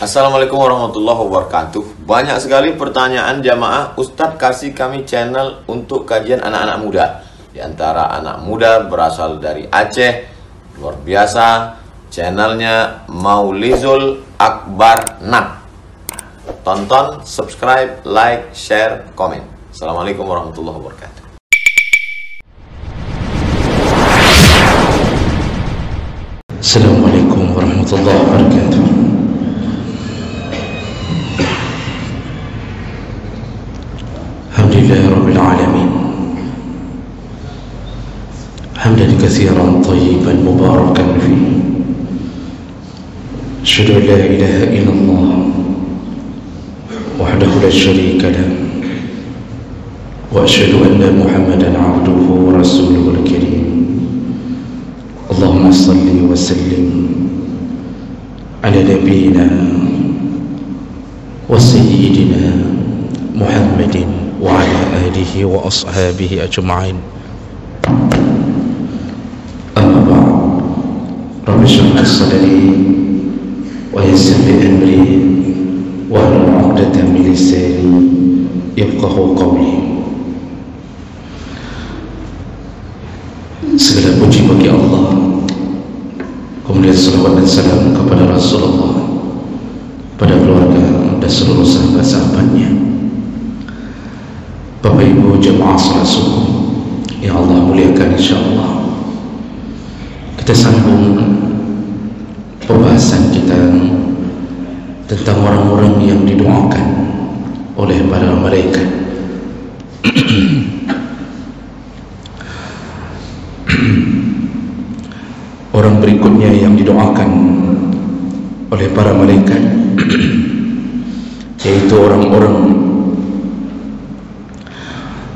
Assalamualaikum warahmatullahi wabarakatuh. Banyak sekali pertanyaan jamaah, Ustadz kasih kami channel untuk kajian anak-anak muda. Di antara anak muda berasal dari Aceh, luar biasa. Channelnya Maulizul Akbar Nak. Tonton, subscribe, like, share, komen. Assalamualaikum warahmatullahi wabarakatuh. Assalamualaikum warahmatullahi wabarakatuh. Alhamdulillah Rabbil Alamin, hamdan katsiran tayyiban mubarakan fihi. Asyhadu an la ilaha illallah wahdahu la syarika lah, wa asyhadu anna Muhammadan abduhu wa rasuluhul karim. Allahumma salli wa sallim ala nabiyyina wa sayyidina Muhammadin wa ala alihi wa ashabihi ajma'in. Amma ba'd. Rabbi shrah sadri wa yassir li amri wa hlul 'uqdatam min lisani yafqahu qawli. Segala puji bagi Allah, kemudian salawat dan salam kepada Rasulullah, pada keluarga dan seluruh sahabat-sahabatnya. Bapak Ibu jemaah salat subuh yang Allah muliakan, insyaallah kita sambung pembahasan kita tentang orang-orang yang didoakan oleh para malaikat. Orang berikutnya yang didoakan oleh para malaikat yaitu orang-orang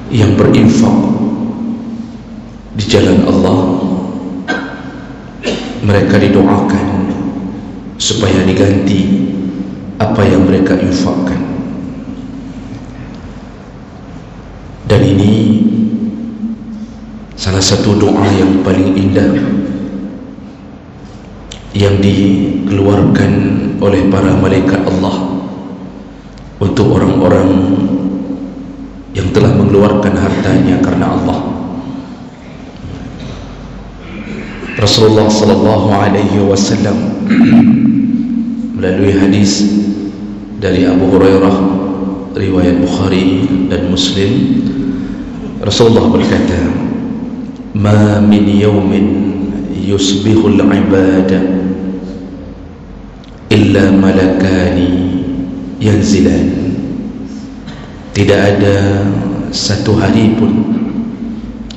yang berinfak di jalan Allah. Mereka didoakan supaya diganti apa yang mereka infakkan. Dan ini salah satu doa yang paling indah yang dikeluarkan oleh para malaikat Allah untuk orang-orang yang telah mengeluarkan hartanya karena Allah. Rasulullah sallallahu alaihi wasallam melalui hadis dari Abu Hurairah riwayat Bukhari dan Muslim, Rasulullah berkata, "Ma min yawmin yusbihul ibada illa malakani yanzilan." Tidak ada satu hari pun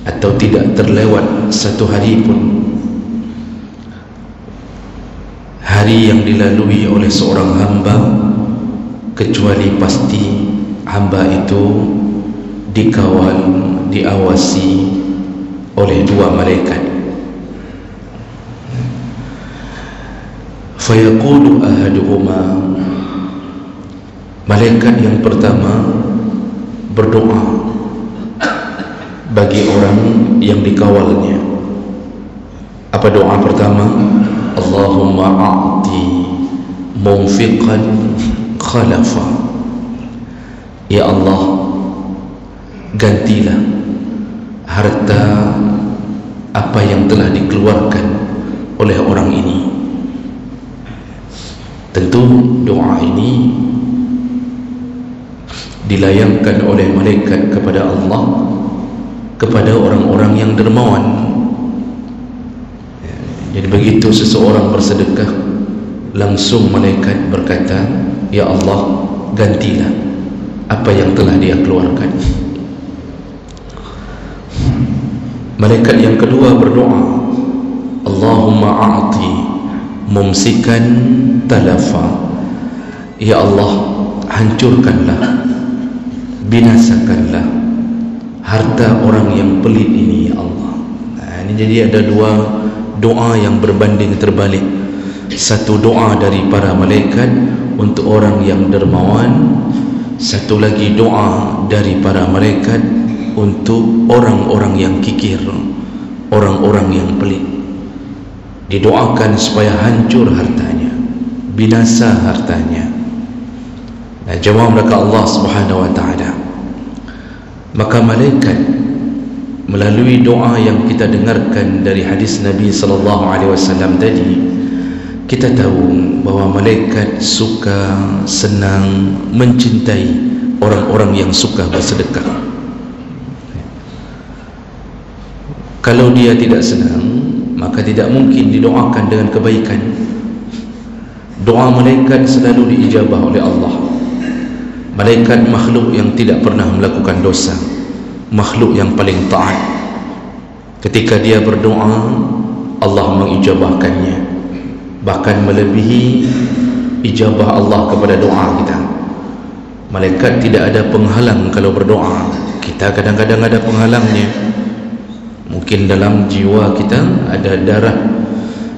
atau tidak terlewat satu hari pun hari yang dilalui oleh seorang hamba kecuali pasti hamba itu dikawal, diawasi oleh dua malaikat. Fayaqulu ahaduhuma, malaikat yang pertama berdoa bagi orang yang dikawalnya. Apa doa pertama? Allahumma a'ti munfiqan khalafa. Ya Allah, gantilah harta apa yang telah dikeluarkan oleh orang ini. Tentu doa ini dilayangkan oleh malaikat kepada Allah, kepada orang-orang yang dermawan. Jadi begitu seseorang bersedekah, langsung malaikat berkata, ya Allah, gantilah apa yang telah dia keluarkan. Malaikat yang kedua berdoa, Allahumma a'ti mumsikan talafa. Ya Allah, hancurkanlah, binasakanlah harta orang yang pelit ini, ya Allah. Ini jadi ada dua doa yang berbanding terbalik. Satu doa dari para malaikat untuk orang yang dermawan, satu lagi doa dari para malaikat untuk orang-orang yang kikir, orang-orang yang pelit. Didoakan supaya hancur hartanya, binasa hartanya. Nah, jawab mereka Allah Subhanahu wa taala. Maka malaikat melalui doa yang kita dengarkan dari hadis Nabi sallallahu alaihi wasallam tadi, kita tahu bahwa malaikat suka, senang, mencintai orang-orang yang suka bersedekah. Kalau dia tidak senang, maka tidak mungkin didoakan dengan kebaikan. Doa malaikat selalu diijabah oleh Allah. Malaikat makhluk yang tidak pernah melakukan dosa, makhluk yang paling taat. Ketika dia berdoa, Allah mengijabahkannya, bahkan melebihi ijabah Allah kepada doa kita. Malaikat tidak ada penghalang kalau berdoa. Kita kadang-kadang ada penghalangnya. Mungkin dalam jiwa kita ada darah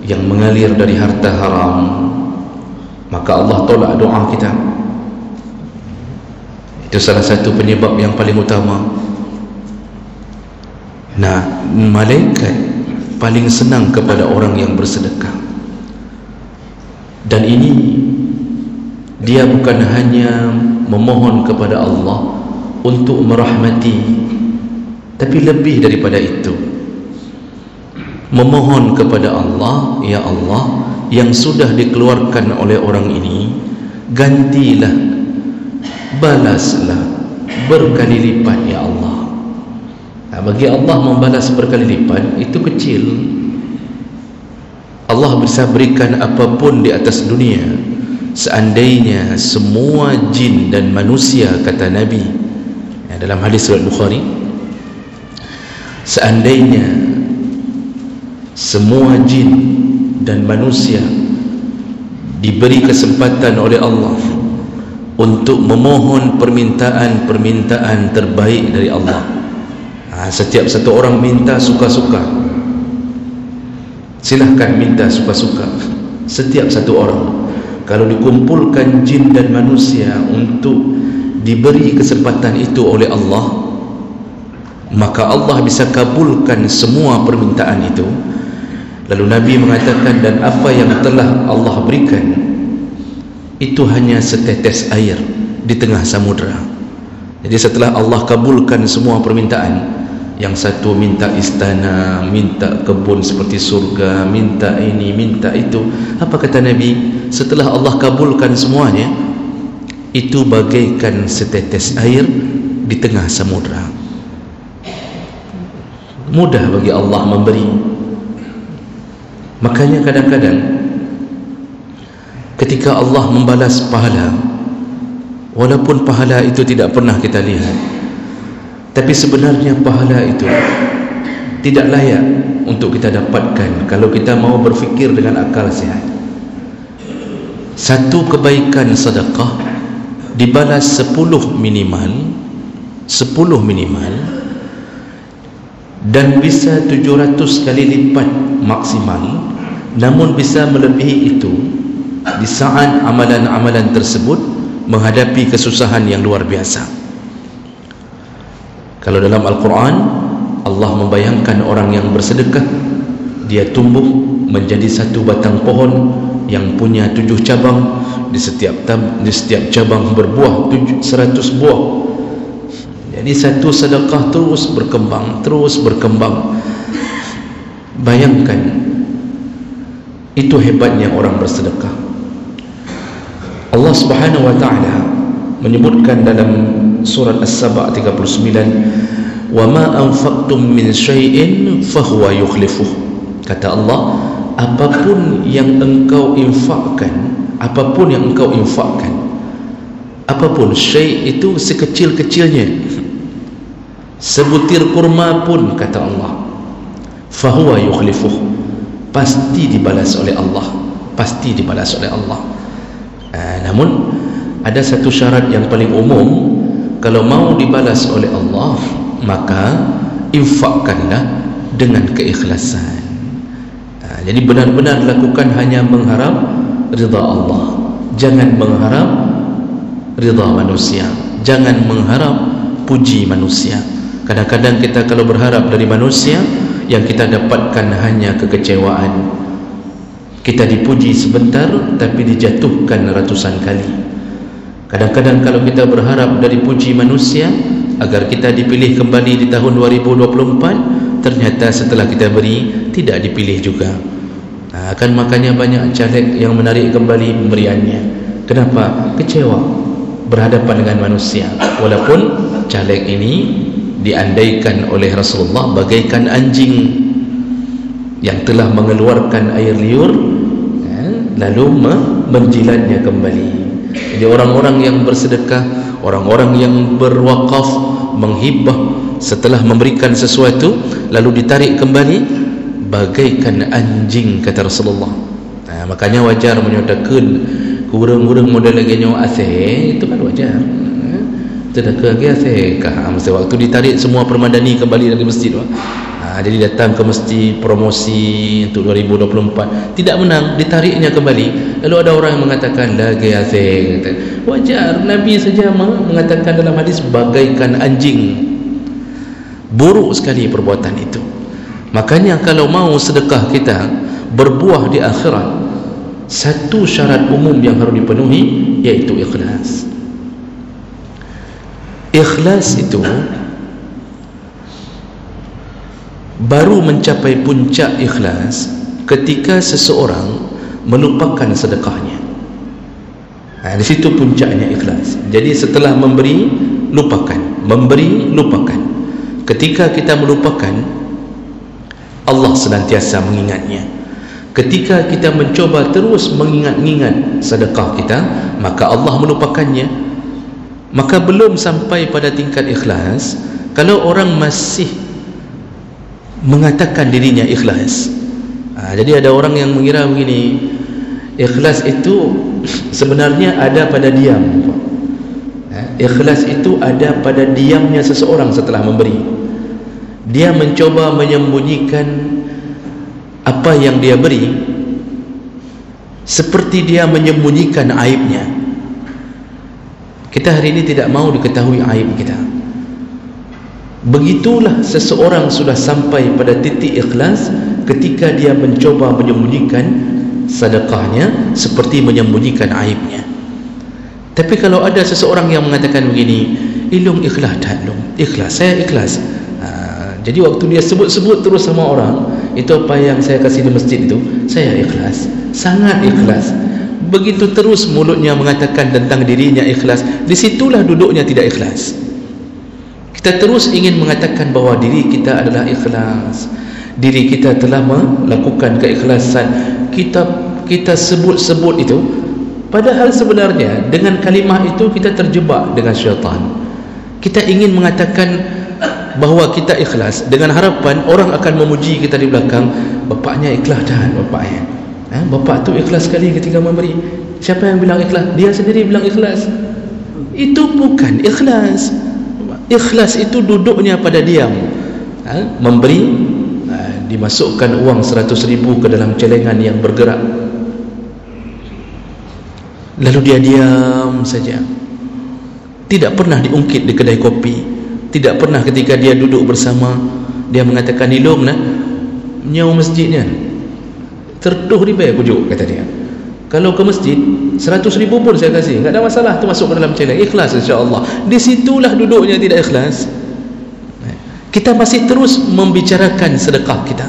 yang mengalir dari harta haram, maka Allah tolak doa kita. Itu salah satu penyebab yang paling utama. Nah, malaikat paling senang kepada orang yang bersedekah. Dan ini dia bukan hanya memohon kepada Allah untuk merahmati, tapi lebih daripada itu, memohon kepada Allah, ya Allah, yang sudah dikeluarkan oleh orang ini, gantilah, balaslah berkali lipat, ya Allah. Nah, bagi Allah membalas berkali lipat itu kecil. Allah bisa berikan apapun di atas dunia, seandainya semua jin dan manusia, kata Nabi dalam hadis riwayat Bukhari, seandainya semua jin dan manusia diberi kesempatan oleh Allah untuk memohon permintaan terbaik dari Allah, setiap satu orang minta suka-suka, silahkan minta suka-suka. Setiap satu orang, kalau dikumpulkan jin dan manusia untuk diberi kesempatan itu oleh Allah, maka Allah bisa kabulkan semua permintaan itu. Lalu Nabi mengatakan, dan apa yang telah Allah berikan itu hanya setetes air di tengah samudera. Jadi setelah Allah kabulkan semua permintaan, yang satu minta istana, minta kebun seperti surga, minta ini, minta itu, apa kata Nabi? Setelah Allah kabulkan semuanya, itu bagaikan setetes air di tengah samudera. Mudah bagi Allah memberi. Makanya kadang-kadang ketika Allah membalas pahala, walaupun pahala itu tidak pernah kita lihat, tapi sebenarnya pahala itu tidak layak untuk kita dapatkan kalau kita mau berfikir dengan akal sehat. Satu kebaikan sedekah dibalas 10 minimal, dan bisa 700 kali lipat maksimal, namun bisa melebihi itu di saat amalan-amalan tersebut menghadapi kesusahan yang luar biasa. Kalau dalam Al-Quran, Allah membayangkan orang yang bersedekah, dia tumbuh menjadi satu batang pohon yang punya 7 cabang, di setiap cabang berbuah 100 buah. Jadi satu sedekah terus berkembang. Bayangkan, itu hebatnya orang bersedekah. Allah Subhanahu wa taala menyebutkan dalam surat As-Saba 39, wa ma anfaqtum min syai'in fahuwa yukhlifuh. Kata Allah, apapun yang engkau infakkan, apapun, syai' itu sekecil-kecilnya, sebutir kurma pun, kata Allah, fahuwa yukhlifuh, pasti dibalas oleh Allah. Namun ada satu syarat yang paling umum. Kalau mau dibalas oleh Allah, maka infakkanlah dengan keikhlasan. Jadi benar-benar lakukan hanya mengharap ridha Allah, jangan mengharap ridha manusia, jangan mengharap puji manusia. Kadang-kadang kita kalau berharap dari manusia, yang kita dapatkan hanya kekecewaan. Kita dipuji sebentar tapi dijatuhkan ratusan kali. Kadang-kadang kalau kita berharap dari puji manusia agar kita dipilih kembali di tahun 2024, ternyata setelah kita beri tidak dipilih juga. Kan makanya banyak caleg yang menarik kembali pemberiannya. Kenapa? Kecewa berhadapan dengan manusia. Walaupun caleg ini diandaikan oleh Rasulullah bagaikan anjing yang telah mengeluarkan air liur lalu menjilatnya kembali. Jadi orang-orang yang bersedekah, orang-orang yang berwakaf, menghibah setelah memberikan sesuatu lalu ditarik kembali bagaikan anjing, kata Rasulullah. Makanya wajar menyodakkan kurang-kurang model lagi nyawa asih, itu kan wajar. Sedekah lagi asihkah masa waktu ditarik semua permadani kembali dari masjid. Jadi datang ke masjid promosi untuk 2024 tidak menang, ditariknya kembali. Lalu ada orang yang mengatakan lagi asih. Wajar, Nabi saja mengatakan dalam hadis bagaikan anjing. Buruk sekali perbuatan itu. Makanya kalau mau sedekah kita berbuah di akhirat, satu syarat umum yang harus dipenuhi yaitu ikhlas. Ikhlas itu baru mencapai puncak ikhlas ketika seseorang melupakan sedekahnya. Di situ puncaknya ikhlas. Jadi setelah memberi, lupakan. Memberi, lupakan. Ketika kita melupakan, Allah senantiasa mengingatnya. Ketika kita mencoba terus mengingat-ingat sedekah kita, maka Allah melupakannya. Maka belum sampai pada tingkat ikhlas kalau orang masih mengatakan dirinya ikhlas. Jadi ada orang yang mengira begini, ikhlas itu sebenarnya ada pada diam. Ikhlas itu ada pada diamnya seseorang setelah memberi. Dia mencoba menyembunyikan apa yang dia beri seperti dia menyembunyikan aibnya. Kita hari ini tidak mau diketahui aib kita. Begitulah seseorang sudah sampai pada titik ikhlas ketika dia mencoba menyembunyikan sedekahnya seperti menyembunyikan aibnya. Tapi kalau ada seseorang yang mengatakan begini, ilung ikhlas tak ilung, ikhlas, saya ikhlas. Jadi waktu dia sebut-sebut terus sama orang, itu apa yang saya kasih di masjid itu, saya ikhlas, sangat ikhlas. Begitu terus mulutnya mengatakan tentang dirinya ikhlas, disitulah duduknya tidak ikhlas. Kita terus ingin mengatakan bahawa diri kita adalah ikhlas, diri kita telah melakukan keikhlasan, kita sebut-sebut itu, padahal sebenarnya dengan kalimah itu kita terjebak dengan syaitan. Kita ingin mengatakan bahawa kita ikhlas dengan harapan orang akan memuji kita di belakang, bapaknya ikhlas dan bapaknya. Bapak tu ikhlas sekali ketika memberi. Siapa yang bilang ikhlas? Dia sendiri bilang ikhlas. Itu bukan ikhlas. Ikhlas itu duduknya pada diam. Memberi, dimasukkan uang 100,000 ke dalam celengan yang bergerak, lalu dia diam saja. Tidak pernah diungkit di kedai kopi, tidak pernah ketika dia duduk bersama dia mengatakan ilung nah nyau masjidnya tertuh ribai pujuk, kata dia. Kalau ke masjid 100,000 pun saya kasih, enggak ada masalah, tu masuk ke dalam celeng, ikhlas insya-Allah. Disitulah duduknya tidak ikhlas. Kita masih terus membicarakan sedekah kita.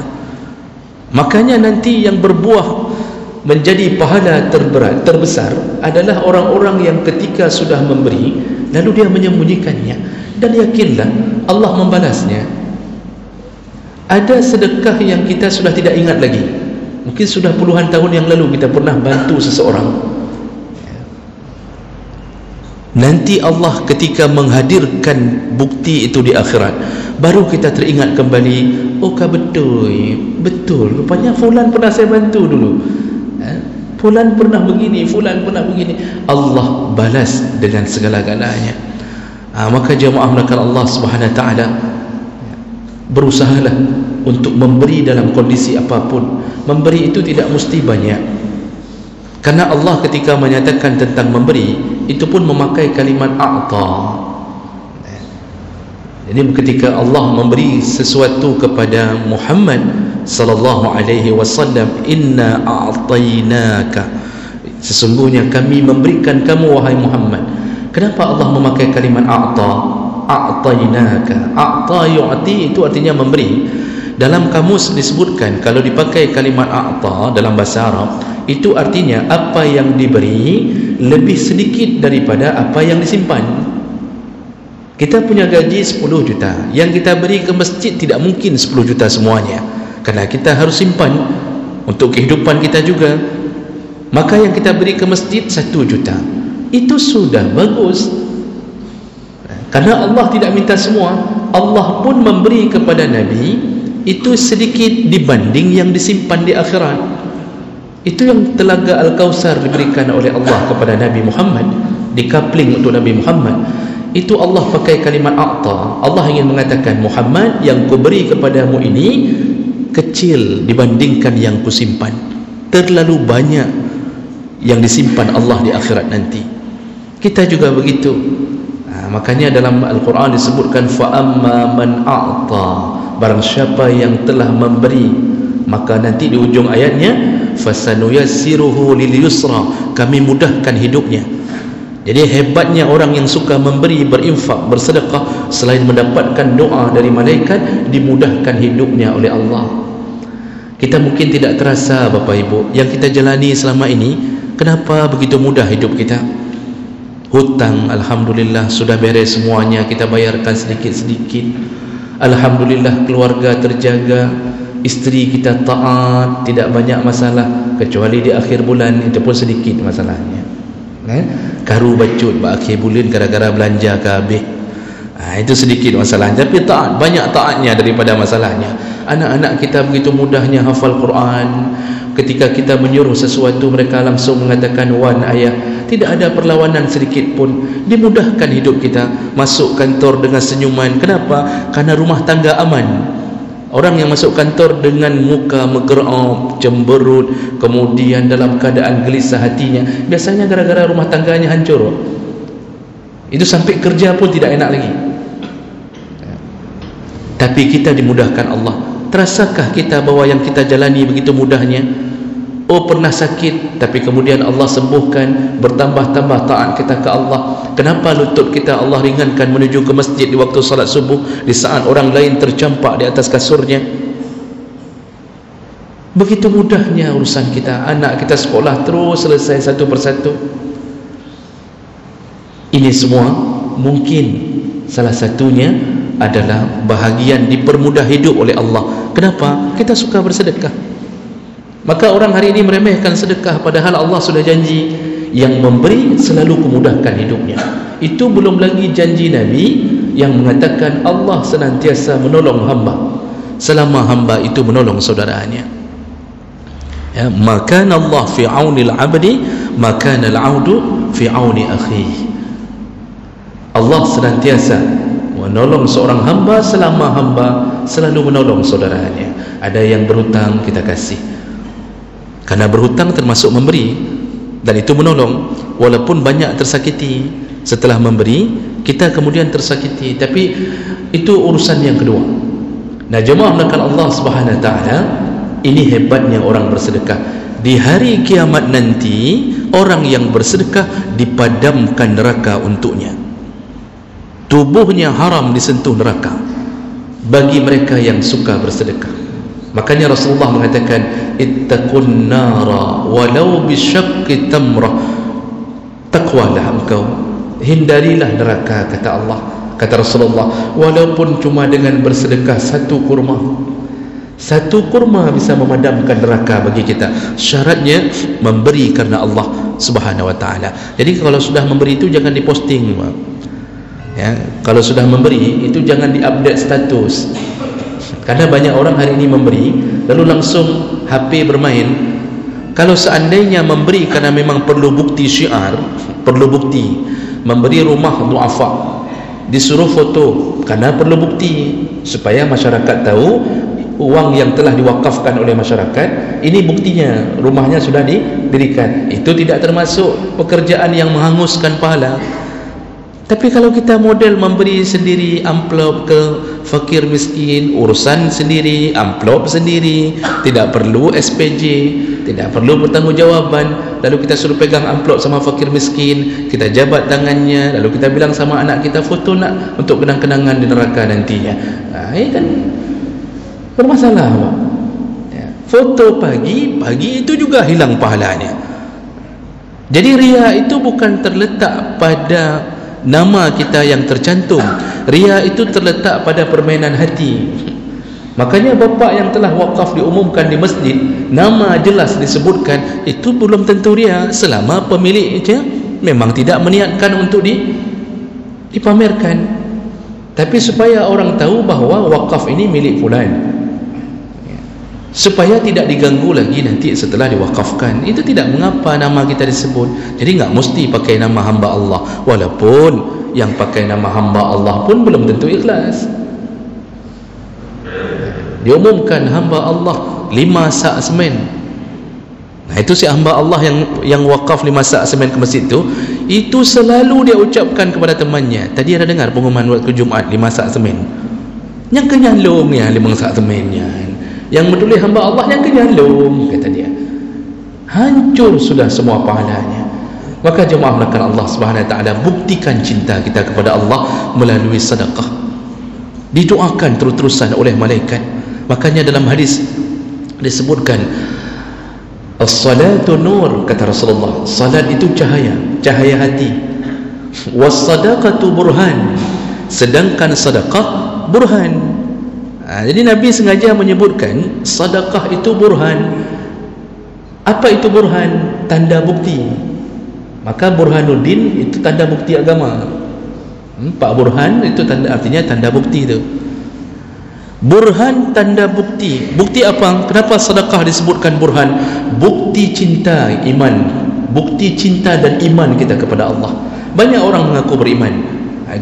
Makanya nanti yang berbuah menjadi pahala terbesar adalah orang-orang yang ketika sudah memberi lalu dia menyembunyikannya, dan yakinlah Allah membalasnya. Ada sedekah yang kita sudah tidak ingat lagi. Mungkin sudah puluhan tahun yang lalu kita pernah bantu seseorang. Nanti Allah ketika menghadirkan bukti itu di akhirat, baru kita teringat kembali, oh betul, rupanya fulan pernah saya bantu dulu, fulan pernah begini, fulan pernah begini. Allah balas dengan segala-galanya. Maka jemaah melakukan Allah Subhanahu wa taala, berusahalah untuk memberi dalam kondisi apapun. Memberi itu tidak mesti banyak, karena Allah ketika menyatakan tentang memberi itu pun memakai kalimat a'ta. Jadi ketika Allah memberi sesuatu kepada Muhammad sallallahu alaihi wasallam, inna a'tainaka, sesungguhnya kami memberikan kamu wahai Muhammad. Kenapa Allah memakai kalimat a'ta? A'tainaka, a'ta yu'ti itu artinya memberi. Dalam kamus disebutkan kalau dipakai kalimat a'ta dalam bahasa Arab, itu artinya apa yang diberi lebih sedikit daripada apa yang disimpan. Kita punya gaji 10 juta, yang kita beri ke masjid tidak mungkin 10 juta semuanya, karena kita harus simpan untuk kehidupan kita juga. Maka yang kita beri ke masjid 1 juta, itu sudah bagus, karena Allah tidak minta semua. Allah pun memberi kepada Nabi itu sedikit dibanding yang disimpan di akhirat. Itu yang telaga Al-Kausar diberikan oleh Allah kepada Nabi Muhammad, dikapling untuk Nabi Muhammad. Itu Allah pakai kalimat a'ta. Allah ingin mengatakan, Muhammad, yang ku beri kepadamu ini kecil dibandingkan yang ku simpan. Terlalu banyak yang disimpan Allah di akhirat nanti. Kita juga begitu. Makanya dalam Al-Quran disebutkan, fa'amma man a'ta, barang siapa yang telah memberi, maka nanti di ujung ayatnya, fasanuyassiruhu lil yusra, kami mudahkan hidupnya. Jadi hebatnya orang yang suka memberi, berinfak, bersedekah, selain mendapatkan doa dari malaikat, dimudahkan hidupnya oleh Allah. Kita mungkin tidak terasa, Bapak Ibu, yang kita jalani selama ini, kenapa begitu mudah hidup kita? Hutang, alhamdulillah sudah beres semuanya, kita bayarkan sedikit-sedikit. Alhamdulillah keluarga terjaga, isteri kita taat, tidak banyak masalah, kecuali di akhir bulan, itu pun sedikit masalahnya. Karu bacut akhir bulan gara-gara belanja ke habis. Itu sedikit masalah, tapi taat, banyak taatnya daripada masalahnya. Anak-anak kita begitu mudahnya hafal Quran. Ketika kita menyuruh sesuatu, mereka langsung mengatakan, wan ayah. Tidak ada perlawanan sedikit pun. Dimudahkan hidup kita. Masuk kantor dengan senyuman. Kenapa? Karena rumah tangga aman. Orang yang masuk kantor dengan muka megerap, cemberut, kemudian dalam keadaan gelisah hatinya, biasanya gara-gara rumah tangganya hancur. Itu sampai kerja pun tidak enak lagi. Tapi kita dimudahkan Allah. Terasakah kita bahwa yang kita jalani begitu mudahnya? Oh, pernah sakit, tapi kemudian Allah sembuhkan, bertambah-tambah taat kita ke Allah. Kenapa lutut kita Allah ringankan menuju ke masjid di waktu salat subuh, di saat orang lain tercampak di atas kasurnya? Begitu mudahnya urusan kita. Anak kita sekolah terus selesai satu persatu. Ini semua mungkin salah satunya adalah bahagian dipermudah hidup oleh Allah. Kenapa? Kita suka bersedekah. Maka orang hari ini meremehkan sedekah, padahal Allah sudah janji yang memberi selalu memudahkan hidupnya. Itu belum lagi janji Nabi yang mengatakan Allah senantiasa menolong hamba selama hamba itu menolong saudaranya. Ya, maka Allah fi aunil abdi, maka al-audu fi auni akhihi. Allah senantiasa menolong seorang hamba selama hamba selalu menolong saudaranya. Ada yang berhutang, kita kasih. Karena berhutang termasuk memberi, dan itu menolong. Walaupun banyak tersakiti setelah memberi, kita kemudian tersakiti, tapi itu urusan yang kedua. Nah, jemaah melakukan Allah Subhanahu wa taala, ini hebatnya orang bersedekah. Di hari kiamat nanti, orang yang bersedekah dipadamkan neraka untuknya. Tubuhnya haram disentuh neraka bagi mereka yang suka bersedekah. Makanya Rasulullah mengatakan, ittaqun nara walau bisyaqqi tamrah. Takwalah engkau, hindarilah neraka, kata Allah, kata Rasulullah, walaupun cuma dengan bersedekah satu kurma. Satu kurma bisa memadamkan neraka bagi kita. Syaratnya memberi karena Allah Subhanahu wa taala. Jadi kalau sudah memberi itu jangan diposting, ya. Kalau sudah memberi itu jangan diupdate status. Karena banyak orang hari ini memberi lalu langsung HP bermain. Kalau seandainya memberi karena memang perlu bukti syiar, perlu bukti, memberi rumah duafa, disuruh foto karena perlu bukti supaya masyarakat tahu uang yang telah diwakafkan oleh masyarakat ini buktinya, rumahnya sudah didirikan. Itu tidak termasuk pekerjaan yang menghanguskan pahala. Tapi kalau kita model memberi sendiri amplop ke fakir miskin, urusan sendiri, amplop sendiri, tidak perlu SPJ, tidak perlu pertanggungjawaban, lalu kita suruh pegang amplop sama fakir miskin, kita jabat tangannya, lalu kita bilang sama anak kita, foto nak untuk kenang-kenangan di neraka nantinya. Ini kan bermasalah. Ya. Foto pagi itu juga hilang pahalanya. Jadi riya itu bukan terletak pada nama kita yang tercantum. Riya itu terletak pada permainan hati. Makanya bapa yang telah wakaf diumumkan di masjid, nama jelas disebutkan, itu belum tentu riya selama pemiliknya memang tidak meniatkan untuk dipamerkan. Tapi supaya orang tahu bahawa wakaf ini milik fulan, supaya tidak diganggu lagi nanti setelah diwakafkan. Itu tidak mengapa nama kita disebut. Jadi enggak mesti pakai nama hamba Allah, walaupun yang pakai nama hamba Allah pun belum tentu ikhlas. Diumumkan hamba Allah 5 sak semen. Nah, itu si hamba Allah yang wakaf 5 sak semen ke masjid itu selalu dia ucapkan kepada temannya. Tadi ada dengar pengumuman waktu Jumaat 5 sak semen. Yang kenyalung ya 5 sak semennya. Yang menulis hamba Allah yang kenyalung, kata dia. Hancur sudah semua pahalanya. Maka jemaah melakukan Allah Subhanahu wa taala, buktikan cinta kita kepada Allah melalui sedekah. Didoakan terus-terusan oleh malaikat. Makanya dalam hadis disebutkan as-salatu nur, kata Rasulullah. Salat itu cahaya hati. Was-sadaqatu burhan, sedangkan sedekah burhan. Jadi Nabi sengaja menyebutkan sedekah itu burhan. Apa itu burhan? Tanda bukti. Maka Burhanuddin itu tanda bukti agama. Pak Burhan itu artinya tanda bukti itu. Burhan, tanda bukti. Bukti apa? Kenapa sedekah disebutkan burhan? Bukti cinta iman, bukti cinta dan iman kita kepada Allah. Banyak orang mengaku beriman.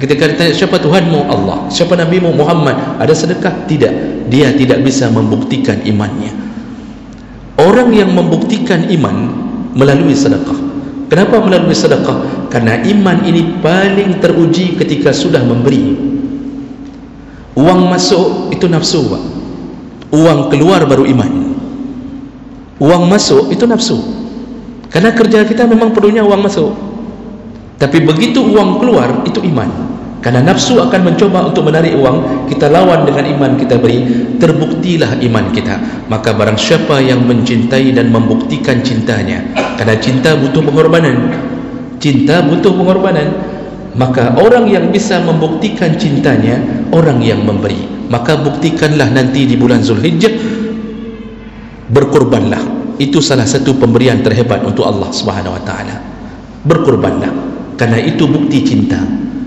Ketika ditanya siapa Tuhanmu? Allah. Siapa Nabimu? Muhammad. Ada sedekah? Tidak. Dia tidak bisa membuktikan imannya. Orang yang membuktikan iman melalui sedekah. Kenapa melalui sedekah? Karena iman ini paling teruji ketika sudah memberi. Uang masuk itu nafsu, Pak. Uang keluar baru iman. Uang masuk itu nafsu. Karena kerja kita memang perlunya uang masuk. Tapi begitu uang keluar itu iman. Karena nafsu akan mencoba untuk menarik uang, kita lawan dengan iman kita beri, terbuktilah iman kita. Maka barang siapa yang mencintai dan membuktikan cintanya, karena cinta butuh pengorbanan, cinta butuh pengorbanan, maka orang yang bisa membuktikan cintanya, orang yang memberi. Maka buktikanlah nanti di bulan Zulhijjah, berkorbanlah. Itu salah satu pemberian terhebat untuk Allah Subhanahu wa taala. Berkorbanlah, karena itu bukti cinta.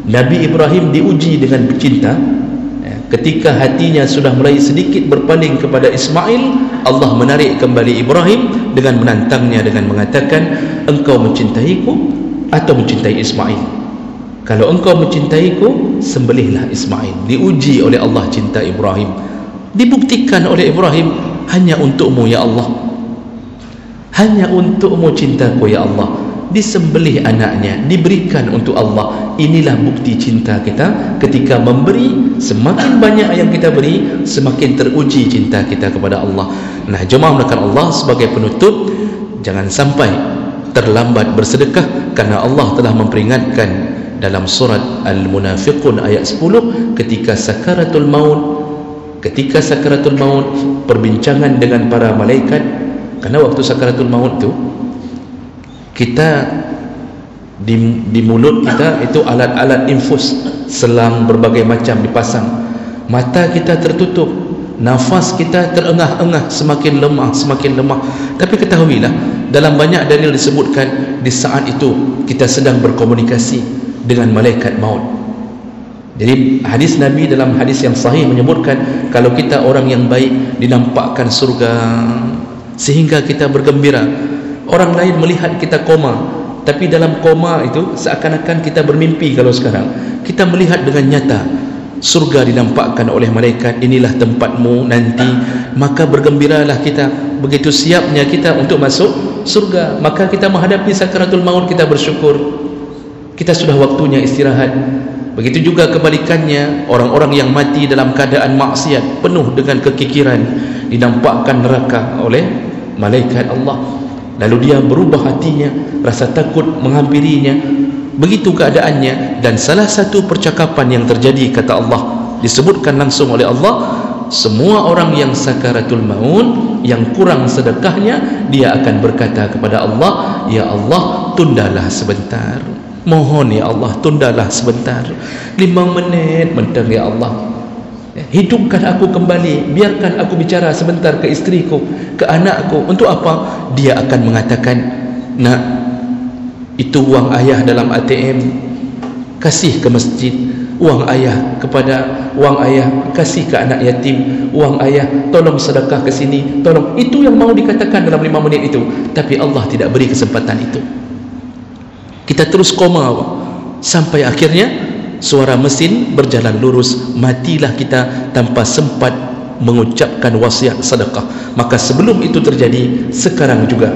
Nabi Ibrahim diuji dengan cinta. Ketika hatinya sudah mulai sedikit berpaling kepada Ismail, Allah menarik kembali Ibrahim dengan menantangnya dengan mengatakan, engkau mencintaiku atau mencintai Ismail? Kalau engkau mencintaiku, sembelihlah Ismail. Diuji oleh Allah cinta Ibrahim, dibuktikan oleh Ibrahim, hanya untukmu ya Allah, hanya untukmu cintaku ya Allah. Disembelih anaknya, diberikan untuk Allah. Inilah bukti cinta kita. Ketika memberi, semakin banyak yang kita beri, semakin teruji cinta kita kepada Allah. Nah, jemaah melakukan Allah, sebagai penutup, jangan sampai terlambat bersedekah, karena Allah telah memperingatkan dalam surat Al-Munafiqun ayat 10, ketika sakaratul maut, perbincangan dengan para malaikat. Karena waktu sakaratul maut itu, kita di mulut kita itu alat-alat infus, selang berbagai macam dipasang. Mata kita tertutup, nafas kita terengah-engah, semakin lemah. Tapi ketahuilah, dalam banyak dalil disebutkan di saat itu kita sedang berkomunikasi dengan malaikat maut. Jadi hadis Nabi dalam hadis yang sahih menyebutkan, kalau kita orang yang baik, dinampakkan surga sehingga kita bergembira. Orang lain melihat kita koma, tapi dalam koma itu seakan-akan kita bermimpi. Kalau sekarang kita melihat dengan nyata, surga dinampakkan oleh malaikat, inilah tempatmu nanti. Maka bergembiralah kita. Begitu siapnya kita untuk masuk surga, maka kita menghadapi sakaratul maut, kita bersyukur. kita sudah waktunya istirahat. Begitu juga kebalikannya, orang-orang yang mati dalam keadaan maksiat, penuh dengan kekikiran, dinampakkan neraka oleh malaikat Allah. Lalu dia berubah hatinya, rasa takut menghampirinya. Begitu keadaannya. Dan salah satu percakapan yang terjadi, kata Allah, disebutkan langsung oleh Allah, semua orang yang sakaratul maut, yang kurang sedekahnya, dia akan berkata kepada Allah, ya Allah, tundalah sebentar, mohon ya Allah, tundalah sebentar, 5 menit mentang ya Allah, hidupkan aku kembali, biarkan aku bicara sebentar ke istriku, ke anakku. Untuk apa? Dia akan mengatakan, nak, itu uang ayah dalam ATM, kasih ke masjid. Uang ayah kasih ke anak yatim. Uang ayah tolong sedekah ke sini, tolong. Itu yang mau dikatakan dalam 5 menit itu. Tapi Allah tidak beri kesempatan itu. Kita terus koma sampai akhirnya suara mesin berjalan lurus, matilah kita tanpa sempat mengucapkan wasiat sedekah. Maka sebelum itu terjadi, sekarang juga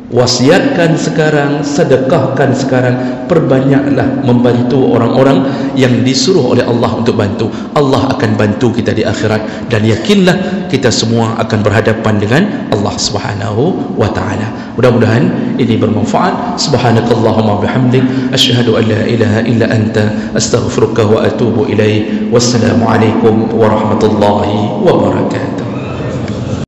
wasiatkan sekarang, sedekahkan sekarang, perbanyaklah membantu orang-orang yang disuruh oleh Allah untuk bantu. Allah akan bantu kita di akhirat, dan yakinlah kita semua akan berhadapan dengan Allah Subhanahu wa taala. Mudah-mudahan ini bermanfaat. Subhanakallahumma bihamdik, asyhadu an la ilaha illa anta, astaghfiruka wa atubu ilaik. Wassalamualaikum warahmatullahi wabarakatuh.